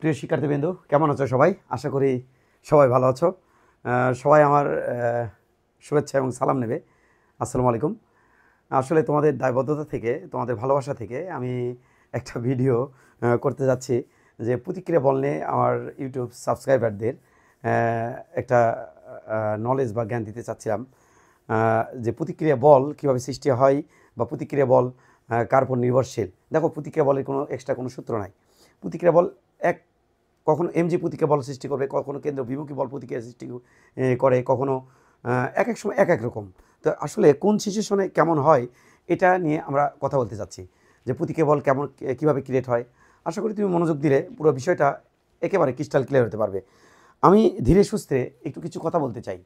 প্রিয় শিক্ষার্থীবৃন্দ, কেমন আছো সবাই? আশা করি সবাই ভালো আছো। সবাই আমার শুভেচ্ছা এবং সালাম নেবে। আসসালামু আলাইকুম। আসলে তোমাদের দায়বদ্ধতা থেকে, তোমাদের ভালোবাসা থেকে আমি একটা ভিডিও করতে যাচ্ছি যে প্রতিক্রিয়া বল নিয়ে আমার ইউটিউব সাবস্ক্রাইবারদের একটা নলেজ বা জ্ঞান দিতে চাচ্ছিলাম। যে প্রতিক্রিয়া বল কীভাবে সৃষ্টি হয় বা প্রতিক্রিয়া বল কার উপর নির্ভরশীল। দেখো, প্রতিক্রিয়া বলের কোনো এক্সট্রা কোনো সূত্র নাই। প্রতিক্রিয়া বল কখনো এমজি প্রতিক্রিয়া বল সৃষ্টি করবে, কখনো কেন্দ্র বিমুখী বল প্রতিক্রিয়া সৃষ্টি করে, কখনো এক এক সময় এক এক রকম। তো আসলে কোন সিচুয়েশনে কেমন হয় এটা নিয়ে আমরা কথা বলতে যাচ্ছি, যে প্রতিক্রিয়া বল কীভাবে ক্রিয়েট হয়। আশা করি তুমি মনোযোগ দিলে পুরো বিষয়টা একেবারে ক্রিস্টাল ক্লিয়ার হতে পারবে। আমি ধীরে সুস্থে একটু কিছু কথা বলতে চাই,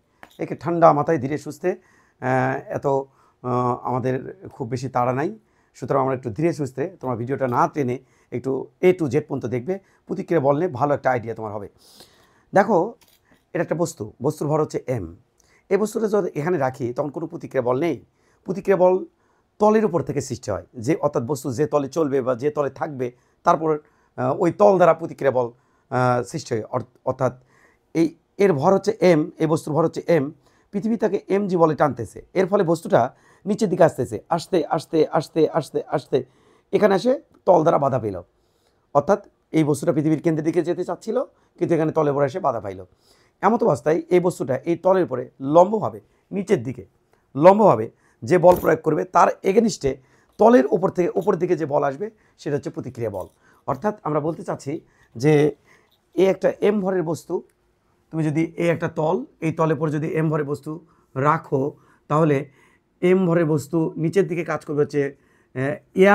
একে ঠান্ডা মাথায় ধীরে সুস্থে। এত আমাদের খুব বেশি তাড়া নাই, সুতরাং আমরা একটু ধীরে সুস্থে, তোমার ভিডিওটা না টেনে একটু A to Z পর্যন্ত দেখবে। প্রতিক্রিয়া বল নিয়ে ভালো একটা আইডিয়া তোমার হবে। দেখো, এটা একটা বস্তুর ভর হচ্ছে m। এই বস্তুটা যদি এখানে রাখি তখন কোনো প্রতিক্রিয়া বল নেই। প্রতিক্রিয়া বল তলের উপর থেকে সৃষ্টি হয়, যে অর্থাৎ বস্তু যে তলে চলবে বা যে তলে থাকবে তারপর ওই তল দ্বারা প্রতিক্রিয়া বল সৃষ্টি হয়। অর্থাৎ এর ভর হচ্ছে m, এই বস্তুর ভর হচ্ছে m। পৃথিবী তাকে mg বলে টানতেছে, এর ফলে বস্তুটা নিচের দিকে আসতেছে, আস্তে আস্তে আস্তে আস্তে আস্তে এখানে এসে তল দ্বারা বাধা পেল। অর্থাৎ এই বস্তুটা পৃথিবীর কেন্দ্রের দিকে যেতে চাচ্ছিল, কিন্তু এখানে তলে পড়ে এসে বাধা পাইল। এমত অবস্থায় এই বস্তুটা এই তলের পরে লম্বভাবে নিচের দিকে লম্বভাবে যে বল প্রয়োগ করবে তার এগেনিস্টে তলের উপর দিকে যে বল আসবে সেটা হচ্ছে প্রতিক্রিয়া বল। অর্থাৎ আমরা বলতে চাচ্ছি যে এই একটা m ভরের বস্তু, তুমি যদি এই একটা তল, এই তলের পরে যদি m ভরের বস্তু রাখো, তাহলে m ভরের বস্তু নিচের দিকে কাজ করবে হচ্ছে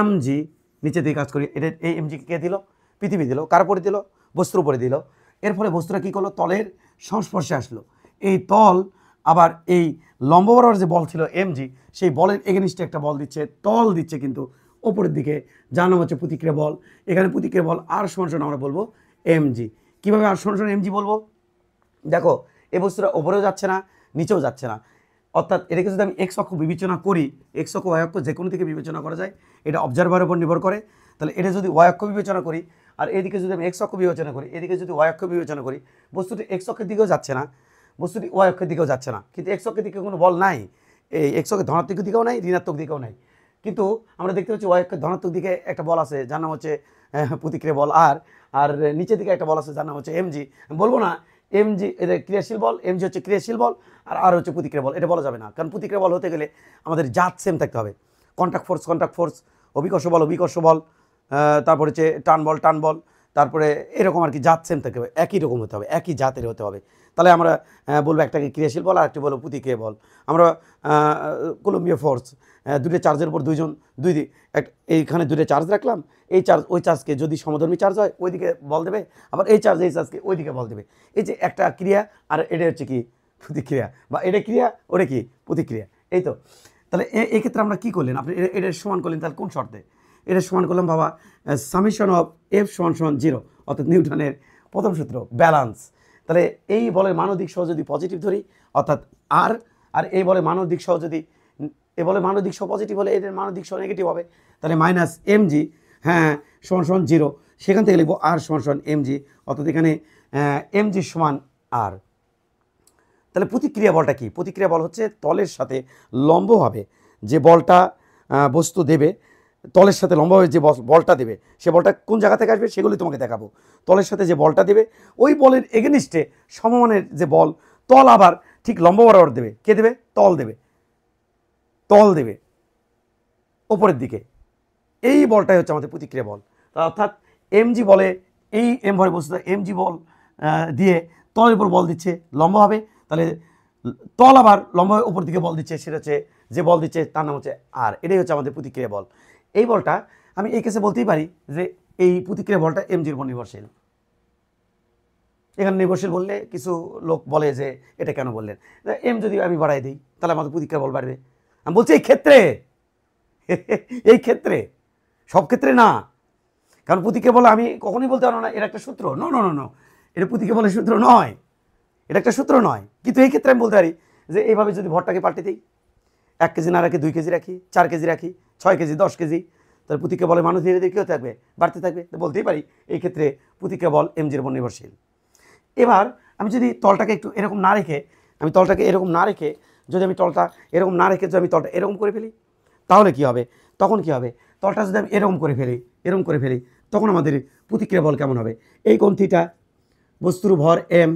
mg, নিচের দিকে কাজ করি। এটা এই mg কে দিল? পৃথিবী দিল। কার উপরে দিল? বস্তুর উপরে দিল। এর ফলে বস্তুটা কী করলো? তলের সংস্পর্শে আসলো। এই তল আবার এই লম্ব বরাবর যে বল ছিল mg, সেই বলের এগেনিস্টে একটা বল দিচ্ছে, তল দিচ্ছে কিন্তু ওপরের দিকে, যার নাম হচ্ছে প্রতিক্রিয়া বল। এখানে প্রতিক্রিয়া বল আর সমান আমরা বলবো mg। কীভাবে আর সমান mg বলবো? দেখো, এই বস্তুটা ওপরেও যাচ্ছে না, নিচেও যাচ্ছে না। অর্থাৎ এটাকে যদি আমি এক্স অক্ষ বিবেচনা করি, এক্স অক্ষ ওয়াই অক্ষ যে কোনো দিকে বিবেচনা করা যায়, এটা অবজারভারের উপর নির্ভর করে। তাহলে এটা যদি ওয়াই অক্ষ বিবেচনা করি আর এদিকে যদি আমি এক্স অক্ষ বিবেচনা করি, এদিকে যদি ওয়াই অক্ষ বিবেচনা করি, বস্তুটি এক্স অক্ষের দিকেও যাচ্ছে না, বস্তুটি ওয়াই অক্ষের দিকেও যাচ্ছে না, কিন্তু এক্স অক্ষের দিকে কোনো বল নাই। এই এক্স অক্ষের ধনাত্মক দিকেও নাই, ঋণাত্মক দিকেও নাই। কিন্তু আমরা দেখতে পাচ্ছি ওয়াই অক্ষের ধনাত্মক দিকে একটা বল আছে যার নাম হচ্ছে প্রতিক্রিয়া বল, আর নিচের দিকে একটা বল আছে যার নাম হচ্ছে এমজি। আমি বলবো না এমজি এটা ক্রিয়াশীল বল, এমজি হচ্ছে ক্রিয়াশীল বল, আর হচ্ছে প্রতিক্রিয়া বল। এটা বলা যাবে না, কারণ প্রতিক্রিয়া বল হতে গেলে আমাদের জাত সেম থাকতে হবে। কন্ট্যাক্ট ফোর্স, অভিকর্ষ বল, তারপর হচ্ছে টান বল, তারপরে এরকম আর কি জাত সেম থাকতে হবে, একই রকম হতে হবে, একই জাতের হতে হবে। তাহলে আমরা বলবো একটাকে ক্রিয়াশীল বল আর একটি বলবো প্রতিক্রিয়া বল। আমরা কুলম্বীয় ফোর্স, দুটো চার্জের উপর এইখানে দুটো চার্জ রাখলাম, এই চার্জ ওই চার্জকে যদি সমধর্মী চার্জ হয় ওইদিকে বল দেবে, আবার এই চার্জকে ওইদিকে বল দেবে। এই যে একটা ক্রিয়া, আর এটা হচ্ছে কি প্রতিক্রিয়া, বা এটা ক্রিয়া ওটা কি প্রতিক্রিয়া। এই তো, তাহলে এই ক্ষেত্রে আমরা কী করলেন? আপনি এটা সমান করলেন, তাহলে কোন শর্তে? এটা সমান করলাম বাবা, সামেশন অফ এফ সমান 0, অর্থাৎ নিউটনের প্রথম সূত্র, ব্যালান্স। তাহলে এই বলের মানদিক সহ যদি পজিটিভ ধরি, অর্থাৎ আর এই বলে মানদিক সহ যদি মানদিক সহ পজিটিভ হলে এদের মানদিক সহ নেগেটিভ হবে, তাহলে মাইনাস এমজি সমান 0। সেখান থেকে লিখবো আর সমান এমজি, অর্থাৎ এখানে এমজি সমান আর। তাহলে প্রতিক্রিয়া বলটা কি? প্রতিক্রিয়া বল হচ্ছে তলের সাথে লম্বভাবে যে বলটা বস্তু দেবে, তলের সাথে লম্বভাবে যে বলটা দেবে, সে বলটা কোন জায়গা থেকে আসবে সেগুলি তোমাকে দেখাবো। তলের সাথে যে বলটা দেবে, ওই বলের এগেনিস্টে সমমানের যে বল, তল আবার ঠিক লম্ব বরাবর দেবে। কে দেবে? তল দেবে ওপরের দিকে। এই বলটাই হচ্ছে আমাদের প্রতিক্রিয়া বল। অর্থাৎ এমজি বলে এই এম ভরের বস্তুটা এমজি বল দিয়ে তলের উপর বল দিচ্ছে লম্বভাবে, তাহলে তল আবার লম্বভাবে উপর দিকে বল দিচ্ছে, সেটা হচ্ছে যে বল দিচ্ছে তার নাম হচ্ছে আর। এটাই হচ্ছে আমাদের প্রতিক্রিয়া বল। এই বলটা আমি এই কেসে বলতেই পারি যে এই প্রতিক্রিয়া বলটা এমজির উপর নির্ভরশীল। এখানে নির্ভরশীল বললে কিছু লোক বলে যে এটা কেন বললেন? এম যদি আমি বাড়াই দিই তাহলে আমাদের প্রতিক্রিয়া বল বাড়বে। আমি বলছি এই ক্ষেত্রে সব ক্ষেত্রে না, কারণ প্রতিক্রিয়া বল আমি কখনোই বলতে পারবো না এটা একটা সূত্র। নো, এটা প্রতিক্রিয়া বলের সূত্র নয়, এটা একটা সূত্র নয়। কিন্তু এই ক্ষেত্রে আমি বলতে পারি যে এইভাবে যদি ভরটাকে পাল্টে দিই, 1 কেজি না রাখি 2 কেজি রাখি, 4 কেজি রাখি, 6 কেজি, 10 কেজি, তাহলে প্রতিক্রিয়া বলের মানও ধীরে ধীরে কী হতে থাকবে, বাড়তে থাকবে। তো বলতেই পারি এই ক্ষেত্রে প্রতিক্রিয়া বল এমজির উপর নির্ভরশীল। এবার আমি যদি তলটাকে একটু এরকম না রেখে, আমি তলটাকে এরকম না রেখে, যদি আমি তলটা এরকম না রেখে যদি আমি তলটা এরকম করে ফেলি, তাহলে কী হবে, তখন কী হবে, তলটা যদি আমি এরকম করে ফেলি, তখন আমাদের প্রতিক্রিয়া বল কেমন হবে। এই কোণ থিটা, বস্তুর ভর এম,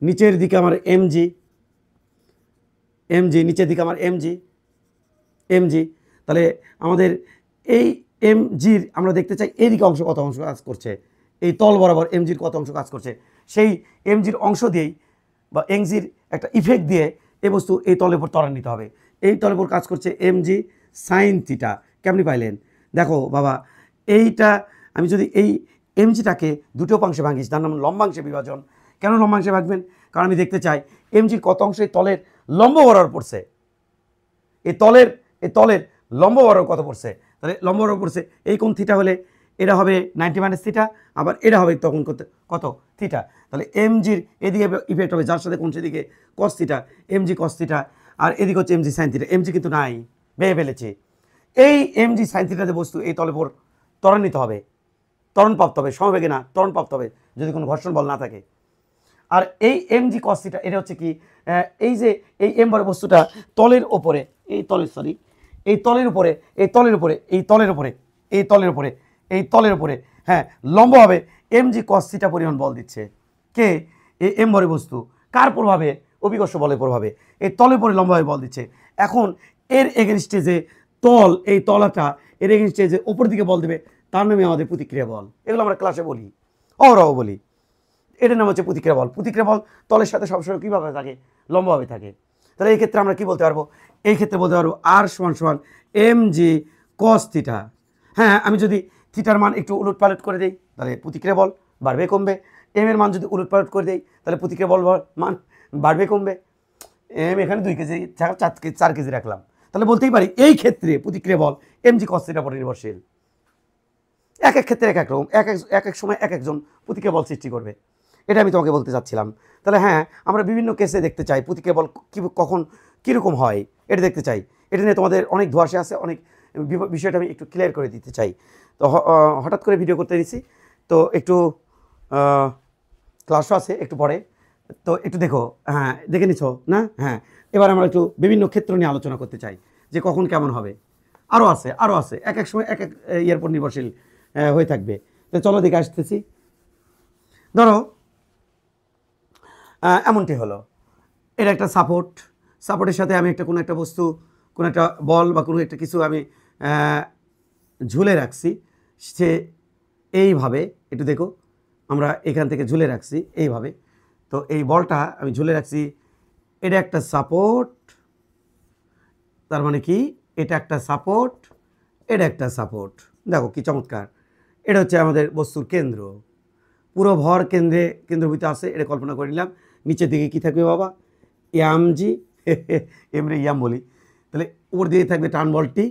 নিচের দিকে আমার এমজি, নিচের দিকে আমার এমজি। তাহলে আমাদের এই এমজির আমরা দেখতে চাই এইদিকে অংশ কত অংশ কাজ করছে, এই তল বরাবর এমজির কত অংশ কাজ করছে, সেই এমজির অংশ দিয়েই বা এমজির একটা ইফেক্ট দিয়ে এই বস্তু এই তলের উপর ত্বরান্বিত হবে। এই তলের উপর কাজ করছে এমজি সাইন থিটা। কেমনি পাইলেন, দেখো বাবা, এইটা আমি যদি এই এমজিটাকে দুটো অংশে ভাঙিস, তার নাম লম্বাংশে বিভাজন। কেন লম্বাংশে ভাঙবেন, কারণ আমি দেখতে চাই এমজির কত অংশ এই তলের লম্ব বরাবর পড়ছে, এই তলের লম্ব বরাবর কত পড়ছে। তাহলে লম্ব বরাবর পড়ছে এই কোণ থিটা হলে এটা হবে 90 মাইনাস থিটা, আবার এটা হবে তখন কত থিটা। তাহলে এমজির এদিকে ইফেক্ট হবে, যার সাথে কোণ সেদিকে cos theta, M G cos theta, আর এদিকে হচ্ছে এমজি সাইন থিটা। এমজি কিন্তু নাই, বেয়ে ফেলেছে। এই এমজি সাইন থিটাতে বস্তু এই তলের উপর ত্বরান্বিত হবে, ত্বরণপ্রাপ্ত হবে, সমবেগে না ত্বরণপ্রাপ্ত হবে যদি কোনো ঘর্ষণ বল না থাকে। আর এই এমজি কস থিটা এটা হচ্ছে কি, এই যে এই এম বড় বস্তুটা তলের ওপরে, এই তলের উপরে হ্যাঁ লম্বভাবে এমজি কস থিটা পরিমাণ বল দিচ্ছে। কে, এই এম বড় বস্তু কার প্রভাবে, অভিকর্ষ বলের প্রভাবে এই তলের উপরে লম্বভাবে বল দিচ্ছে। এখন এর এগেনস্টে যে তল, এই তলাটা এর এগেনস্টে যে ওপর দিকে বল দেবে, তার নামে আমাদের প্রতিক্রিয়া বল। এগুলো আমরা ক্লাসে বলি, অহরহ বলি। এটার নাম হচ্ছে প্রতিক্রিয়া বল। প্রতিক্রিয়া বল তলের সাথে সবসময় কীভাবে থাকে, লম্বভাবে থাকে। তাহলে এই ক্ষেত্রে আমরা কি বলতে পারবো, এই ক্ষেত্রে বলতে পারবো আর সমান এমজি কস থিটা। হ্যাঁ, আমি যদি থিটার মান একটু উলটপালট করে দিই তাহলে প্রতিক্রিয়া বল বাড়বে কমবে। এম এর মান যদি উলটপালট করে দিই তাহলে প্রতিক্রিয়া বল মান বাড়বে কমবে। এম এখানে 2 কেজি 4 কেজি রাখলাম, তাহলে বলতেই পারি এই ক্ষেত্রে প্রতিক্রিয়া বল এমজি কস থিটার উপর নির্ভরশীল। এক এক ক্ষেত্রে এক এক রকম, এক এক সময় এক একজন প্রতিক্রিয়া বল সৃষ্টি করবে। এটা আমি তোমাকে বলতে চাচ্ছিলাম। তাহলে হ্যাঁ, আমরা বিভিন্ন কেসে দেখতে চাই প্রতিক্রিয়া বল কখন কীরকম হয়, এটা দেখতে চাই। এটা নিয়ে তোমাদের অনেক ধোঁয়াশা আছে, অনেক বিষয়টা আমি একটু ক্লিয়ার করে দিতে চাই। তো হঠাৎ করে ভিডিও করতে দিচ্ছি, তো একটু ক্লাসও আছে একটু পরে, তো একটু দেখো। হ্যাঁ, দেখে নিছো না? হ্যাঁ, এবার আমরা একটু বিভিন্ন ক্ষেত্র নিয়ে আলোচনা করতে চাই যে কখন কেমন হবে। আরও আছে এক এক সময় এক এক ইয়ের উপর নির্ভরশীল হয়ে থাকবে। তো চলো দেখে আসতেছি। ধরো এমনটি হলো, এটা একটা সাপোর্টের সাথে আমি কোনো একটা বস্তু, কোনো একটা বল বা কোনো একটা কিছু আমি ঝুলে রাখছি। সে এইভাবে, একটু দেখো, আমরা এখান থেকে ঝুলে রাখছি এইভাবে। তো এই বলটা আমি ঝুলে রাখছি, এটা একটা সাপোর্ট। তার মানে কি, এটা একটা সাপোর্ট, এটা একটা সাপোর্ট। দেখো কি চমৎকার, এটা হচ্ছে আমাদের বস্তুর কেন্দ্র। পুরো ভর কেন্দ্রভূত আছে, এটা কল্পনা করে নিলাম। নিচের দিকে কি থাকবে বাবা, ইয়ামজি, এমনি ইয়াম বলি। তাহলে উপর দিকে থাকবে টান বলটি।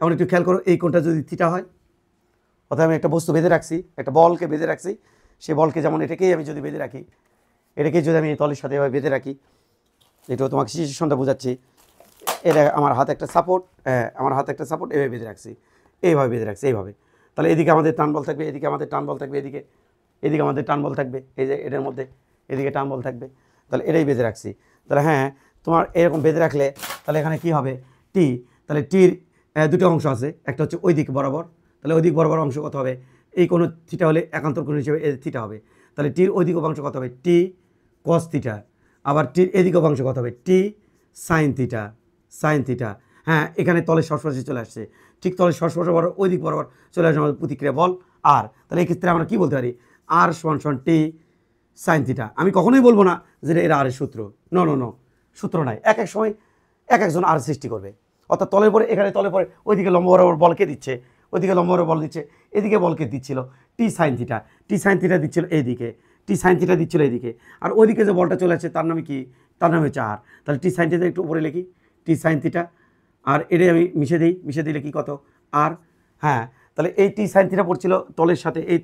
এখন একটু খেয়াল করো, এই কোণটা যদি থিটা হয়, অর্থাৎ আমি একটা বস্তু বেঁধে রাখছি, একটা বলকে বেঁধে রাখছি। সে বলকে যেমন এটাকেই আমি যদি বেঁধে রাখি, এটাকেই যদি আমি তলের সাথে এভাবে বেঁধে রাখি, এটাও তোমাকে সিচুয়েশনটা বোঝাচ্ছি। এটা আমার হাতে একটা সাপোর্ট, আমার হাতে একটা সাপোর্ট, এভাবে বেঁধে রাখছি, এইভাবে বেঁধে রাখছি, এইভাবে। তাহলে এদিকে আমাদের টান বল থাকবে, এদিকে আমাদের টান বল থাকবে, এদিকে আমাদের টান বল থাকবে, এই যে এটার মধ্যে এদিকে টান বল থাকবে। তাহলে এটাই বেঁধে রাখছি। তাহলে হ্যাঁ, তোমার এরকম বেঁধে রাখলে তাহলে এখানে কি হবে, টি। তাহলে টির দুটো অংশ আছে, একটা হচ্ছে ওই দিক বরাবর। তাহলে ওই দিক বরাবর অংশ কত হবে, এই কোনো থিটা হলে একান্তর কোণ হিসেবে থিটা হবে। তাহলে টির ওই দিক অংশ কত হবে, টি কস থিটা। আবার টির এদিক অংশ কত হবে, টি সাইন থিটা। হ্যাঁ, এখানে তলের সংস্পর্শে চলে আসছে, ঠিক তলের সংস্পর্শ বরাবর ওই দিক বরাবর চলে আসছে আমাদের প্রতিক্রিয়া বল আর। তাহলে এই ক্ষেত্রে আমরা কী বলতে পারি, আর সমান টি সাইন থিটা। আমি কখনোই বলবো না যে এটা আর এর সূত্র, নো, সূত্র নাই। এক এক সময় এক একজন আর সৃষ্টি করবে। অর্থাৎ তলের পরে, এখানে তলের পরে ওইদিকে লম্ব বরাবর বলকে দিচ্ছে, ওইদিকে লম্ব বরাবর বল দিচ্ছে, এদিকে বলকে দিচ্ছিল টি সাইন থিটা দিচ্ছিল এইদিকে, টি সাইন থিটা দিচ্ছিল এইদিকে। আর ওইদিকে যে বলটা চলে আসছে তার নামে কি, তার নামে হচ্ছে আর। তাহলে টি সাইন থিটা একটু উপরে লিখি, টি সাইন থিটা, আর এটাই আমি মিশে দিলে কি কত, আর। হ্যাঁ, তাহলে এই টি সাইন থিটা পড়ছিল তলের সাথে, এই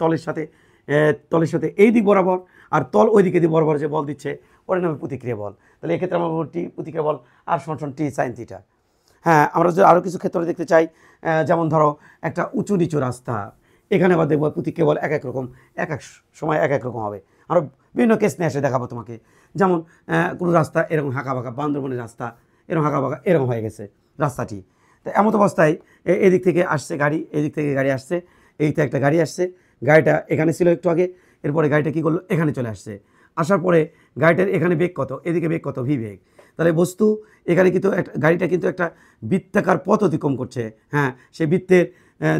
তলের সাথে এই দিক বরাবর, আর তল ওই দিকে দিয়ে বরাবর যে বল দিচ্ছে ওর নামে প্রতিক্রিয়া বল। তাহলে এক্ষেত্রে আমরা টি প্রতিক্রিয়া বল আর সমান টি সাইন থিটা। হ্যাঁ, আমরা যদি আরও কিছু ক্ষেত্রে দেখতে চাই, যেমন ধরো একটা উঁচু নিচু রাস্তা, এখানে আবার দেখবো প্রতীক কেবল এক এক রকম, এক এক সময় এক এক রকম হবে। আরও বিভিন্ন কেস নিয়ে এসে দেখাবো তোমাকে। যেমন কোনো রাস্তা এরকম হাঁকা বাঁকা, বান্দরবনের রাস্তা এরকম হাঁকা বাঁকা এরকম হয়ে গেছে রাস্তাটি। তো এমত অবস্থায় এদিক থেকে আসছে গাড়ি, এদিক থেকে গাড়ি আসছে, এইতে একটা গাড়ি আসছে, গাড়িটা এখানে ছিল একটু আগে, এরপরে গাড়িটা কী করলো, এখানে চলে আসছে। আসার পরে গাড়িটার এখানে বেগ কত, এদিকে বেগ কত, ভি বেগ। তাহলে বস্তু এখানে কিন্তু একটা গাড়িটা কিন্তু একটা বৃত্তাকার পথ অতিক্রম করছে। হ্যাঁ, সে বৃত্তের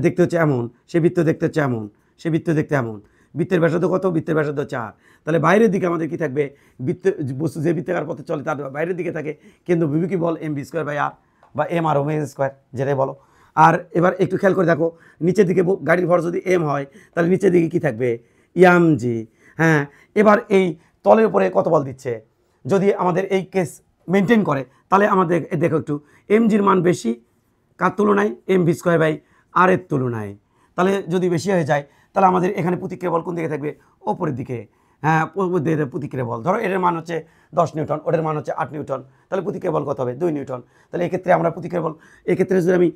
দেখতে হচ্ছে এমন, সে বৃত্ত দেখতে হচ্ছে এমন, সে বৃত্ত দেখতে এমন। বৃত্তের ব্যাসার্ধ কত, বৃত্তের ব্যাসার্ধ 4। তাহলে বাইরের দিকে আমাদের কি থাকবে, বৃত্ত বস্তু যে বৃত্তাকার পথে চলে তার বাইরের দিকে থাকে কিন্তু বিভীকি বল mv²/r বা এম আর ওমেগা স্কোয়ার যেটাই বলো। আর এবার একটু খেয়াল করে দেখো, নিচের দিকে গাড়ির ভর যদি এম হয় তাহলে নিচের দিকে কি থাকবে, জি। হ্যাঁ, এবার এই তলের উপরে কত বল দিচ্ছে, যদি আমাদের এই কেস মেনটেন করে তাহলে আমাদের দেখো একটু জির মান বেশি কার তুলনায়, mv²/r এর তুলনায়। তাহলে যদি বেশি হয়ে যায় তাহলে আমাদের এখানে প্রতিক্রিয়া বল কোন দিকে থাকবে, ওপরের দিকে। হ্যাঁ, প্রতিক্রিয়া বল ধরো এর মান হচ্ছে 10 নিউটন, ওটার মান হচ্ছে 8 নিউটন, তাহলে প্রতিক্রিয়া বল কত হবে, 2 নিউটন। তাহলে এক্ষেত্রে আমরা প্রতিক্রিয়া বল, এক্ষেত্রে যদি আমি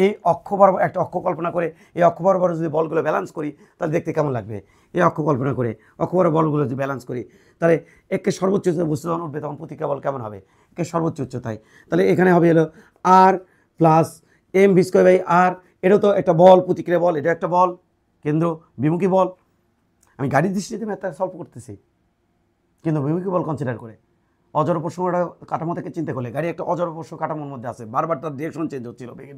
এই অক্ষ বরাবর একটা অক্ষ কল্পনা করে এই অক্ষ বরাবর যদি বলগুলো ব্যালেন্স করি তাহলে দেখতে কেমন লাগবে। এই অক্ষ কল্পনা করে অক্ষ বরাবর বলগুলো যদি ব্যালেন্স করি তাহলে একে সর্বোচ্চ বস্তু যখন উঠবে তখন প্রতিক্রিয়া বল কেমন হবে, একে সর্বোচ্চ উচ্চতায়। তাহলে এখানে হবে হলো r প্লাস mv²/r। এটাও তো একটা বল, প্রতিক্রিয়া বল, এটা একটা বল, কেন্দ্র বিমুখী বল। আমি গাড়ির দৃষ্টিতে ম্যাথটা সলভ করতেছি কিন্তু বিমুখী বল কনসিডার করে। অজর প্রসঙ্গটা কাঠামো থেকে চিন্তা করলে গাড়ি একটা অজর প্রসঙ্গ কাঠামোর মধ্যে আছে, বারবার তার ডিরেকশন চেঞ্জ হচ্ছিল, বেগের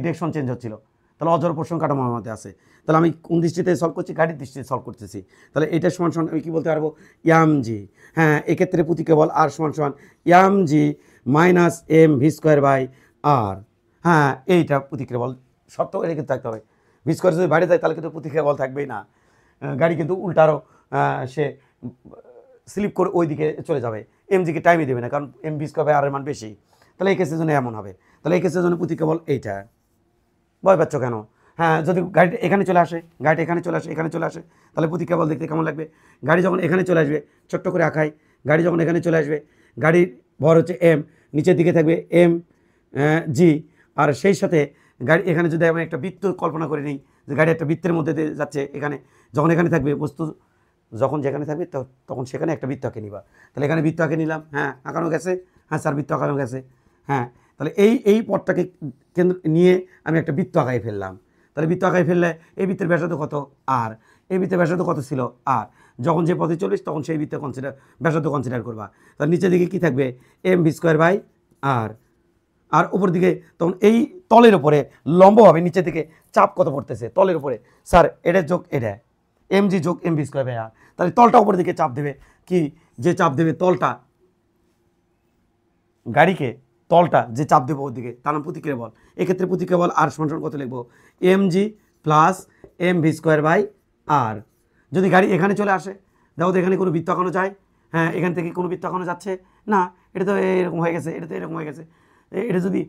ডিরেকশন চেঞ্জ হচ্ছিল, তাহলে অজর প্রসঙ্গ কাঠামোর মধ্যে আছে। তাহলে আমি কোন দৃষ্টিতে সলভ করছি, গাড়ির দৃষ্টিতে সলভ করতেছি। তাহলে এটা সমান সমান আমি কী বলতে পারবো, জি। হ্যাঁ, এক্ষেত্রে প্রতিক্রিয়া বল আর সমান সমান জি মাইনাস mv²/r। হ্যাঁ, এইটা প্রতিক্রিয়া বল, শর্ত এটা কিন্তু থাকতে হবে। v² যদি বাইরে যায় তাহলে কিন্তু প্রতিক্রিয়া বল থাকবেই না, গাড়ি কিন্তু উল্টারও সে স্লিপ করে ওই দিকে চলে যাবে, জিকে টাইমই দেবে না, কারণ mv²/r এর মান বেশি। তাহলে এই কেসের জন্য এমন হবে। তাহলে এই কেসের জন্য প্রতিক্রিয়া বল এইটা। ভয় পাচ্ছ কেন? হ্যাঁ, যদি গাড়িটা এখানে চলে আসে, গাড়িটা এখানে চলে আসে, এখানে চলে আসে, তাহলে প্রতিক্রিয়া বল দেখতে কেমন লাগবে। গাড়ি যখন এখানে চলে আসবে, ছোট্ট করে আঁকাই, গাড়ি যখন এখানে চলে আসবে, গাড়ির ভর হচ্ছে এম, নিচের দিকে থাকবে জি। আর সেই সাথে গাড়ি এখানে যদি আমি একটা বৃত্ত কল্পনা করে নিই, যে গাড়ি একটা বৃত্তের মধ্যে দিয়ে যাচ্ছে, এখানে যখন এখানে থাকবে বস্তু, যখন যেখানে থাকবে তখন সেখানে একটা বৃত্ত আঁকে নিবা। তাহলে এখানে বৃত্ত আঁকে নিলাম, হ্যাঁ আঁকানো গেছে, হ্যাঁ স্যার বৃত্ত আঁকানো গেছে। হ্যাঁ, তাহলে এই পথটাকে কেন্দ্র নিয়ে আমি একটা বৃত্ত আঁকাই ফেললাম। তাহলে বৃত্ত আঁকাই ফেললে এই বৃত্তের ব্যাসার্ধ কত, আর এই বৃত্তের ব্যাসার্ধ কত ছিল, আর যখন যে পথে চলিস তখন সেই বৃত্তের ব্যাসার্ধ কনসিডার করবা। তাহলে নিচের দিকে কী থাকবে, mv²/r। আর উপর দিকে তখন এই তলের উপরে লম্বভাবে নিচের দিকে চাপ কত পড়তেছে তলের উপরে, স্যার এটা যোগ এটা, mg যোগ mv²/r। তাহলে তলটা উপর দিকে চাপ দেবে, কি যে চাপ দেবে তলটা গাড়িকে, তলটা যে চাপ দেবো ওর দিকে, তার নাম প্রতিক্রিয়া বল। এক্ষেত্রে প্রতিক্রিয়া বল আর সমান কত লিখবো, mg প্লাস mv²/r। যদি গাড়ি এখানে চলে আসে, দেখো তো এখানে কোনো বৃত্ত আঁকানো যায়, হ্যাঁ এখান থেকে কোনো বৃত্ত আঁকানো যাচ্ছে না, এটা তো এরকম হয়ে গেছে, এটা তো এরকম হয়ে গেছে। এটা যদি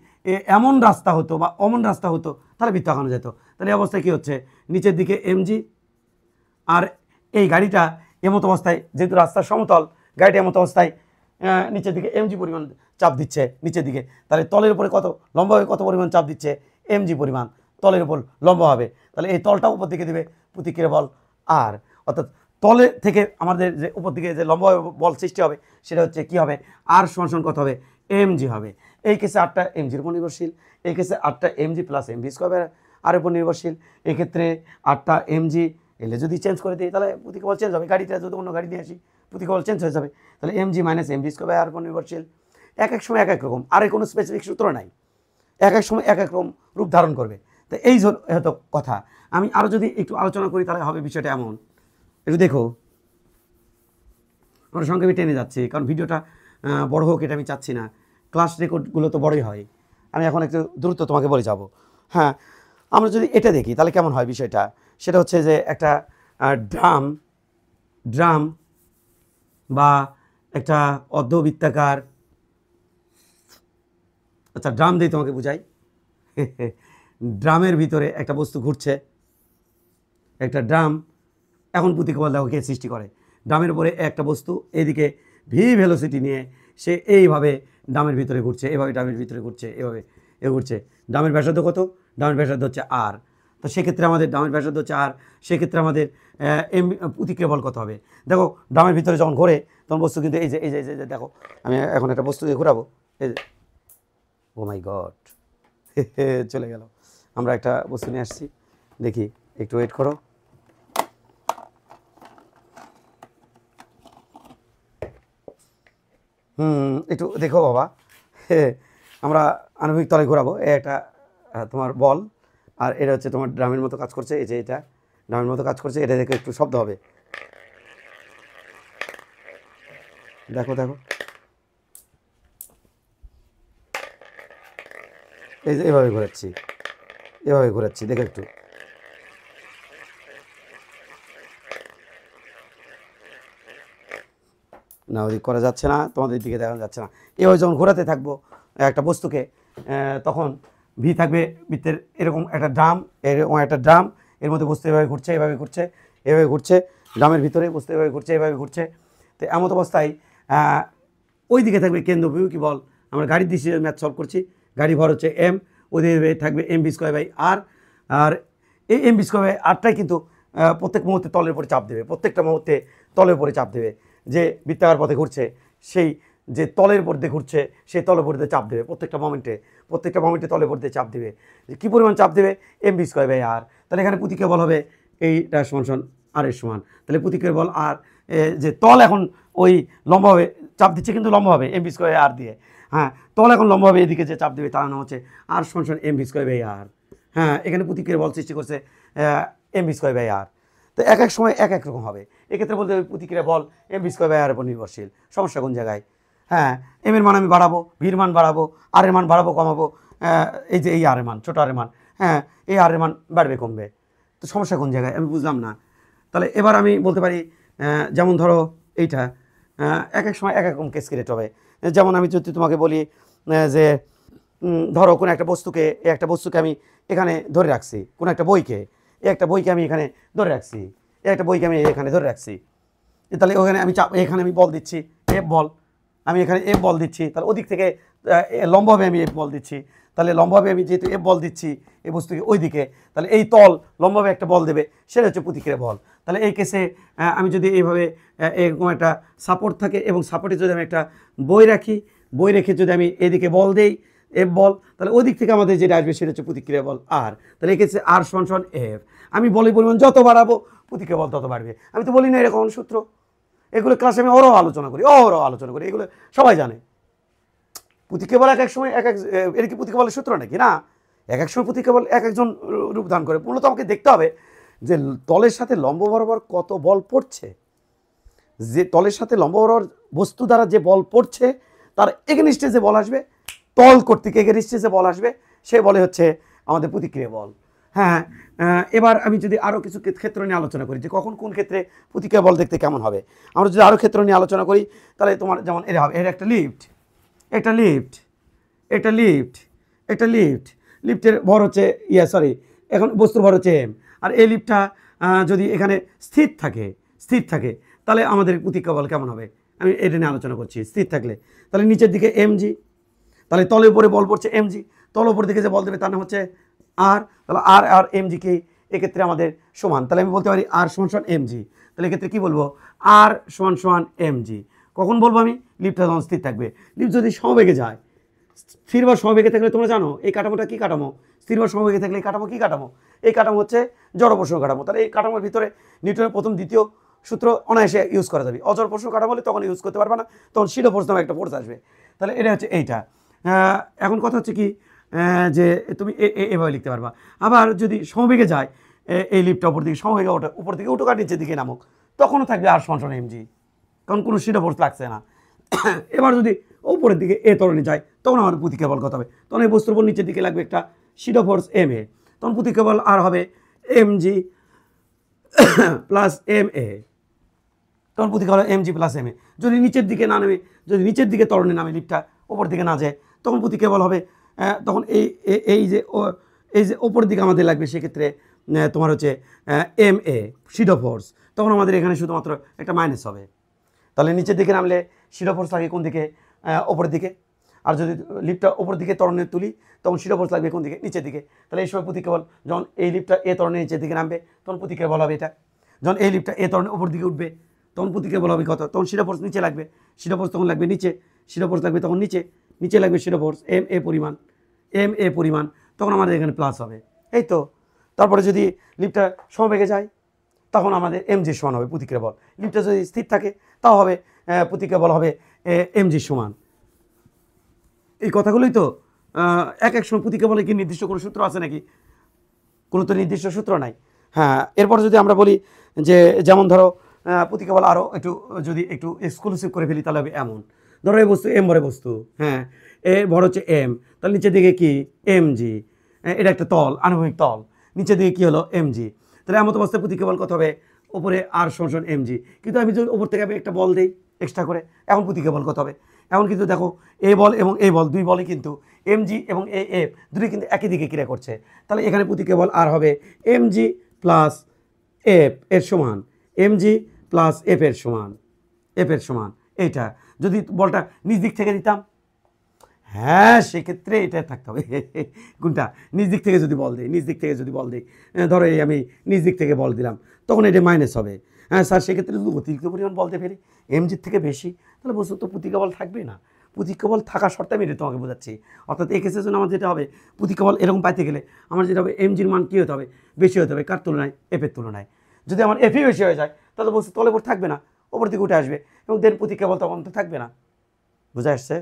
এমন রাস্তা হতো বা অমন রাস্তা হতো তাহলে বৃত্ত আঁকানো যেত। তাহলে এই অবস্থায় কী হচ্ছে, নিচের দিকে mg, আর এই গাড়িটা এমতো অবস্থায়, যেহেতু রাস্তার সমতল, গাড়িটা এমতো অবস্থায় নিচের দিকে mg পরিমাণ চাপ দিচ্ছে নিচের দিকে। তাহলে তলের উপরে কত লম্বাভাবে কত পরিমাণ চাপ দিচ্ছে, mg পরিমাণ তলের উপর লম্বা হবে। তাহলে এই তলটা উপর দিকে দেবে প্রতিক্রিয়া বল আর, অর্থাৎ তলে থেকে আমাদের যে উপর দিকে যে লম্বা বল সৃষ্টি হবে সেটা হচ্ছে কী হবে, আর সমান কত হবে, mg হবে। এই কেসে আরটা mgর উপর নির্ভরশীল, এই কেসে আরটা mg প্লাস mv²/r উপর নির্ভরশীল। এক্ষেত্রে আরটা mg এলে যদি চেঞ্জ করে দিই তাহলে প্রতিক্রিয়া বল চেঞ্জ হবে, গাড়িটা যদি অন্য গাড়ি নিয়ে আসি প্রতিক্রিয়া বল চেঞ্জ হয়ে যাবে। তাহলে mg মাইনাস mv²/r উপর নির্ভরশীল। এক এক সময় এক এক রকম, আর কোনো স্পেসিফিক সূত্র নাই, এক এক সময় এক এক রকম রূপ ধারণ করবে। তো এই হয়তো কথা। আমি আরও যদি একটু আলোচনা করি তাহলে হবে বিষয়টা এমন, একটু দেখো, আমরা সংক্ষেপে টেনে যাচ্ছি কারণ ভিডিওটা বড় হোক এটা আমি চাচ্ছি না, ক্লাস রেকর্ডগুলো তো বড়ই হয়। আমি এখন একটু দ্রুত তোমাকে বলে যাব। হ্যাঁ, আমরা যদি এটা দেখি তাহলে কেমন হয় বিষয়টা, সেটা হচ্ছে যে একটা ড্রাম বা একটা অর্ধবৃত্তাকার, আচ্ছা ড্রাম দিয়ে তোমাকে বুঝাই, ড্রামের ভিতরে একটা বস্তু ঘুরছে, একটা ড্রাম, এখন প্রতিক্রিয়া বল দেখো কে সৃষ্টি করে, ড্রামের উপরে একটা বস্তু এদিকে ভি ভেলোসিটি নিয়ে সে এইভাবে ডামের ভিতরে ঘুরছে, এভাবে ডামের ভিতরে ঘুরছে, এভাবে এ ঘুরছে। ডামের ব্যাসার্ধ কত? ডামের ব্যাসার্ধ হচ্ছে আর। তো সেক্ষেত্রে আমাদের ডামের ব্যাসার্ধ হচ্ছে আর, সেক্ষেত্রে আমাদের প্রতিক্রিয়া বল কত হবে? দেখো ডামের ভিতরে যখন ঘোরে তখন বস্তু কিন্তু এই যে এই যে এই যে দেখো, আমি এখন একটা বস্তু দিয়ে ঘোরাবো, এই যে, ও মাই গড, চলে গেল। আমরা একটা বস্তু নিয়ে আসছি, দেখি, একটু ওয়েট করো। একটু দেখো বাবা, আমরা আণবিক তলে ঘোরাবো। এটা তোমার বল, আর এটা হচ্ছে তোমার ড্রামের মতো কাজ করছে। এই যে এটা ড্রামের মতো কাজ করছে, এটা দেখে একটু শব্দ হবে, দেখো দেখো, এই যে এভাবে ঘোরাচ্ছি, এভাবে ঘোরাচ্ছি, দেখো একটু। না, ওদিক করা যাচ্ছে না, তোমাদের দিকে দেখানো যাচ্ছে না। এভাবে যখন ঘোরাতে থাকবো একটা বস্তুকে, তখন ভি থাকবে বৃত্তের এরকম একটা ড্রাম, এরকম একটা ড্রাম, এর মধ্যে বস্তু এভাবে ঘুরছে, এভাবে ঘুরছে, এভাবে ঘুরছে, ড্রামের ভিতরে বস্তু এভাবে ঘুরছে, এভাবে ঘুরছে। তো এমত অবস্থায় ওই দিকে থাকবে কেন্দ্রবিউ কি বল। আমরা গাড়ির দৃষ্টি ম্যাথ সলভ করছি, গাড়ি ভর হচ্ছে এম, ওদিকে থাকবে M B square by r. আর এই এম বি স্কোয়ার বাই আরটাই কিন্তু প্রত্যেক মুহূর্তে তলের উপরে চাপ দেবে, প্রত্যেকটা মুহূর্তে তলের উপরে চাপ দেবে। যে বৃত্তাকার পথে ঘুরছে, সেই যে তলের উপর দিয়ে ঘুরছে সেই তলের উপর দিয়ে চাপ দেবে, প্রত্যেকটা মোমেন্টে তলের উপর দিয়ে চাপ দেবে। কী পরিমাণ চাপ দেবে? এম বি স্কোয়ার বাই আর। তাহলে এখানে প্রতিক্রিয়া বল হবে এইটা সমান আর এর সমান। তাহলে প্রতিক্রিয়া বল আর, যে তল এখন ওই লম্বাভাবে চাপ দিচ্ছে, কিন্তু লম্বাভাবে এম বি স্কোয়ার আর দিয়ে। হ্যাঁ, তল এখন লম্বাভাবে এদিকে যে চাপ দেবে তার নাম হচ্ছে আর সমান এম বি স্কোয়ার বাই আর। হ্যাঁ, এখানে প্রতিক্রিয়া বল সৃষ্টি করছে এম বি স্কোয়ার বাই আর। তো এক এক সময় এক এক রকম হবে। এক্ষেত্রে বলতে হবে প্রতিক্রিয়া বল এম বি স্কোয়ার বাই আর উপর নির্ভরশীল। সমস্যা কোন জায়গায়? হ্যাঁ, এম এর মান আমি বাড়াবো, ভির মান বাড়াবো, আর এর মান বাড়াবো কমাবো, এই যে এই আর এর মান, ছোটো আর এর মান, হ্যাঁ এই আর এর মান বাড়বে কমবে। তো সমস্যা কোন জায়গায় আমি বুঝলাম না। তাহলে এবার আমি বলতে পারি, যেমন ধরো এইটা এক এক সময় এক এক রকম কেস ক্রিয়েট হবে। যেমন আমি যদি তোমাকে বলি যে ধরো কোনো একটা বস্তুকে, একটা বস্তুকে আমি এখানে ধরে রাখছি, কোনো একটা বইকে, একটা বইকে আমি এখানে ধরে রাখছি, একটা বইকে আমি এখানে ধরে রাখছি। তাহলে ওখানে আমি এখানে আমি বল দিচ্ছি, এফ বল, আমি এখানে এফ বল দিচ্ছি, তাহলে ওদিক থেকে লম্বভাবে আমি এফ বল দিচ্ছি। তাহলে লম্বভাবে আমি যেহেতু এফ বল দিচ্ছি এই বস্তুকে ওই দিকে, তাহলে এই তল লম্বভাবে একটা বল দেবে, সেটা হচ্ছে প্রতিক্রিয়া বল। তাহলে এই কেসে আমি যদি এইভাবে এরকম একটা সাপোর্ট থাকে এবং সাপোর্টে যদি আমি একটা বই রাখি, বই রেখে যদি আমি এদিকে বল দেই এফ বল, তাহলে ওই দিক থেকে আমাদের যেটা আসবে সেটা হচ্ছে প্রতিক্রিয়া বল আর। তাহলে এই ক্ষেত্রে আর সমান এফ। আমি বলের পরিমাণ যত বাড়াবো প্রতিক্রিয়া বল তত বাড়বে। আমি তো বলি না এরকম সূত্র, এগুলো ক্লাসে আমি আলোচনা করি, এগুলো সবাই জানে। প্রতিক্রিয়া বল এক এক সময় এক এক, এর কি প্রতিক্রিয়া বলের সূত্র নাকি? না, এক এক সময় প্রতিক্রিয়া বল এক একজন রূপ দান করে। মূলত আমাকে দেখতে হবে যে তলের সাথে লম্ব বরাবর কত বল পড়ছে, যে তলের সাথে লম্ব বরাবর বস্তু দ্বারা যে বল পড়ছে তার এগেনিস্টে যে বল আসবে, তল কর্তৃক এগেনিস্টে যে বল আসবে, সে বলে হচ্ছে আমাদের প্রতিক্রিয়া বল। হ্যাঁ, এবার আমি যদি আরও কিছু ক্ষেত্র নিয়ে আলোচনা করি যে কখন কোন ক্ষেত্রে প্রতিক্রিয়া বল দেখতে কেমন হবে, আমরা যদি আরও ক্ষেত্র নিয়ে আলোচনা করি তাহলে তোমার যেমন এর হবে, এর একটা লিফট, লিফটের ভর হচ্ছে এখন বস্তুর ভর হচ্ছে এম, আর এই লিফটটা যদি এখানে স্থির থাকে তাহলে আমাদের প্রতিক্রিয়া বল কেমন হবে আমি এটা নিয়ে আলোচনা করছি। স্থির থাকলে তাহলে নিচের দিকে এম জি, তাহলে তলের উপরে বল পড়ছে এম জি, তল উপর দিকে যে বল দেবে তার নাম হচ্ছে আর। তাহলে আর আর এম জি কি এক্ষেত্রে আমাদের সমান, তাহলে আমি বলতে পারি আর সমান এম জি। তাহলে এক্ষেত্রে কী বলবো? আর সমান এম জি। কখন বলবো আমি? লিফটটা যখন স্থির থাকবে। লিফট যদি সমবেগে যায়, স্থির বা সমবেগে থাকলে তোমরা জানো এই কাঠামোটা কী কাঠামো? স্থির বা সমবেগে থাকলে এই কাঠামো কী কাঠামো? এই কাঠামো হচ্ছে জড় প্রশ্ন কাঠামো। তাহলে এই কাঠামোর ভিতরে নিউটনের প্রথম দ্বিতীয় সূত্র অনায়াসে ইউজ করা যাবে। অজড় প্রশ্ন কাঠামো হলে তখন ইউজ করতে পারবে না, তখন সিডো ফোর্স নামে একটা ফোর্স আসবে। তাহলে এটা হচ্ছে এইটা। এখন কথা হচ্ছে কি যে তুমি এভাবে লিখতে পারবা। আবার যদি সমবেগে যায় এই লিফটটা উপর দিকে, সমবেগে ওঠে উপর দিকে উঠুক আর নিচের দিকে নামুক, তখনও থাকবে আর সমান এম জি, কারণ কোনো সিডো ফোর্স লাগছে না। এবার যদি উপরের দিকে এ ত্বরণে যায় তখন আমার প্রতিক্রিয়া বল কত হবে? তখন এই বস্তুর উপর নিচের দিকে লাগবে একটা সিডো ফোর্স এম এ, তখন প্রতিক্রিয়া বল আর হবে m g plus M A, তখন প্রতিক্রিয়া বল M g plus M A. যদি নিচের দিকে না নামে, যদি নিচের দিকে ত্বরণে নামে লিফটটা, ওপর দিকে না যায়, তখন প্রতিক্রিয়া বল হবে তখন এই যে ওপরের দিকে আমাদের লাগবে সেক্ষেত্রে তোমার হচ্ছে এম এ সিডো ফোর্স, তখন আমাদের এখানে শুধুমাত্র একটা মাইনাস হবে। তাহলে নিচের দিকে নামলে সিডো ফোর্স লাগে কোন দিকে? ওপরের দিকে। আর যদি লিফটটা ওপর দিকে ত্বরণে তুলি তখন শিরো ফোর্স লাগবে কোন দিকে, নিচের দিকে। তাহলে এই সময় প্রতিক্রিয়া বল, যখন এই লিফটটা এ ত্বরণের নিচের দিকে নামবে তখন প্রতিক্রিয়া বল হবে এটা। যখন এই লিফটটা এ ত্বরণের ওপর দিকে উঠবে তখন প্রতিক্রিয়া বল হবে কত, তখন শিরো ফোর্স নিচে লাগবে, শিরো ফোর্স তখন লাগবে নিচে, শিরো ফোর্স লাগবে তখন নিচে, নিচে লাগবে শিরো ফোর্স এম এ পরিমাণ, তখন আমাদের এখানে প্লাস হবে। এই তো। তারপরে যদি লিফটটা সমবেগে যায় তখন আমাদের mg সমান হবে প্রতিক্রিয়া বল। লিফটটা যদি স্থির থাকে তাও হবে প্রতিক্রিয়া বল হবে mg সমান। এই কথাগুলোই তো। এক এক সময় প্রতিক্রিয়া বলে কি নির্দিষ্ট কোনো সূত্র আছে নাকি? কোনো তো নির্দিষ্ট সূত্র নাই। হ্যাঁ, এরপরে যদি আমরা বলি যে যেমন ধরো প্রতিক্রিয়া বল আরও যদি একটু এক্সক্লুসিভ করে ফেলি তাহলে হবে এমন। ধরো এই বস্তু এম ভরে বস্তু, হ্যাঁ, এ ভর হচ্ছে এম, তাহলে নিচের দিকে কি mg, এটা একটা তল, আনুভূমিক তল, নিচের দিকে কী হলো mg। তাহলে এমন অবস্থায় প্রতিক্রিয়া বল কত হবে, ওপরে আর সমান mg। কিন্তু আমি যদি ওপর থেকে আমি একটা বল দিই এক্সট্রা করে, এখন প্রতিক্রিয়া বল কত হবে? এখন কিন্তু দেখো এ বল এবং এই বল দুই বলই কিন্তু mg এবং এ এফ দুটোই কিন্তু একই দিকে ক্রিয়া করছে। তাহলে এখানে প্রতিক্রিয়া বল আর হবে mg প্লাস এফ এর সমান, mg প্লাস এফ এর সমান এইটা। যদি বলটা নিজ দিক থেকে দিতাম, হ্যাঁ সেক্ষেত্রে এটা থাকতে হবে। কোনটা? নিজ দিক থেকে যদি বল দিই, ধরো এই আমি নিজ দিক থেকে বল দিলাম তখন এটা মাইনাস হবে। হ্যাঁ স্যার, সেক্ষেত্রে যদি অতিরিক্ত পরিমাণ বলতে ফেরি এমজির থেকে বেশি, তাহলে বস্তু তো প্রতিক্রিয়া বল থাকবে না। প্রতিক্রিয়া বল থাকা শর্তে আমি এটা তোমাকে বোঝাচ্ছি। অর্থাৎ এই কেসের জন্য আমার যেটা হবে, প্রতিক্রিয়া বল এরকম পাইতে গেলে আমার যেটা হবে এমজির মান কী হতে হবে, বেশি হতে হবে। কার তুলনায়? এফের তুলনায়। যদি আমার এফই বেশি হয়ে যায় তাহলে বস্তু তলে উপর থাকবে না, ওপর দিকে উঠে আসবে এবং দেন প্রতিক্রিয়া বল তখন তো থাকবে না। বুঝা আসছে?